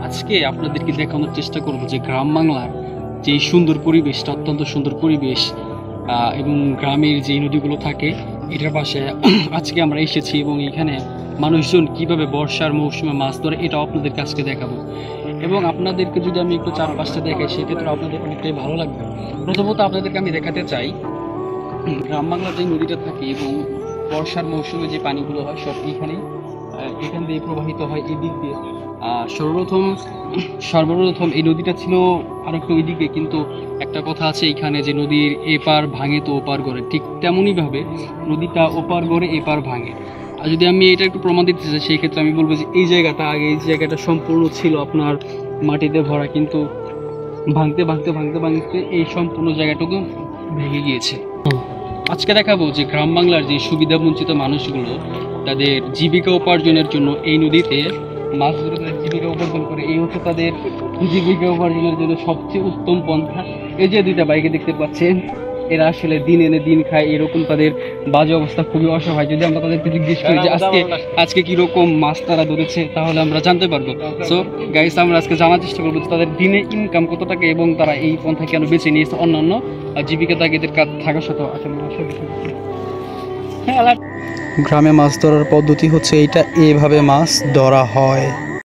আজকে আপনাদেরকে দেখানোর চেষ্টা করব যে গ্রাম বাংলার যে সুন্দর পরিবেশটা, অত্যন্ত সুন্দর পরিবেশ এবং গ্রামের যে নদীগুলো থাকে এটার পাশে আজকে আমরা এসেছি এবং এখানে মানুষজন কিভাবে বর্ষার মৌসুমে মাছ ধরে এটা আপনাদেরকে আজকে দেখাবো। এবং আপনাদেরকে যদি আমি একটু চারপাশটা দেখাই সেক্ষেত্রে আপনাদের অনেকটাই ভালো লাগবে। প্রথমত আপনাদেরকে আমি দেখাতে চাই গ্রাম বাংলার যে নদীটা থাকে এবং বর্ষার মৌসুমে যে পানিগুলো হয় সব এখান দিয়ে প্রবাহিত হয় এই দিক দিয়ে। সর্বপ্রথম এই নদীটা ছিল আর একটু ওইদিকে, কিন্তু একটা কথা আছে এখানে যে নদীর এপার ভাঙে তো ওপার গড়ে, ঠিক তেমনই ভাবে নদীটা ওপার গড়ে এপার ভাঙে। আর যদি আমি এটা একটু প্রমাণ দিতে চাই সেই ক্ষেত্রে আমি বলবো যে এই জায়গাটা সম্পূর্ণ ছিল আপনার মাটিতে ভরা, কিন্তু ভাঙতে ভাঙতে ভাঙতে ভাঙতে এই সম্পূর্ণ জায়গাটুকু ভেঙে গিয়েছে। আজকে দেখাবো যে গ্রাম বাংলার যে সুবিধা বঞ্চিত মানুষগুলো তাদের জীবিকা উপার্জনের জন্য এই নদীতে মাছ ধরে তাদের জীবিকা উপার্জন করে। এই হচ্ছে তাদের জীবিকা উপার্জনের জন্য সবচেয়ে উত্তম পন্থা। এই যে দুইটা বাইকে দেখতে পাচ্ছেন, এরা আসলে দিন এনে দিন খায়, এরকম তাদের বাজে অবস্থা, খুবই অসহায়। যদি আমরা তাদেরকে জিজ্ঞেস করি যে আজকে কিরকম মাছ তারা ধরেছে তাহলে আমরা জানতে পারবো। সো গাইস, আমরা আজকে জানার চেষ্টা করবো যে তাদের দিনে ইনকাম কত টাকা এবং তারা এই পন্থা কেন বেছে নিয়েছে অন্যান্য জীবিকা তাগিদের কাজ থাকার সাথে। গ্রামে মাছ ধরার পদ্ধতি হচ্ছে এইটা, এভাবে মাছ ধরা হয়।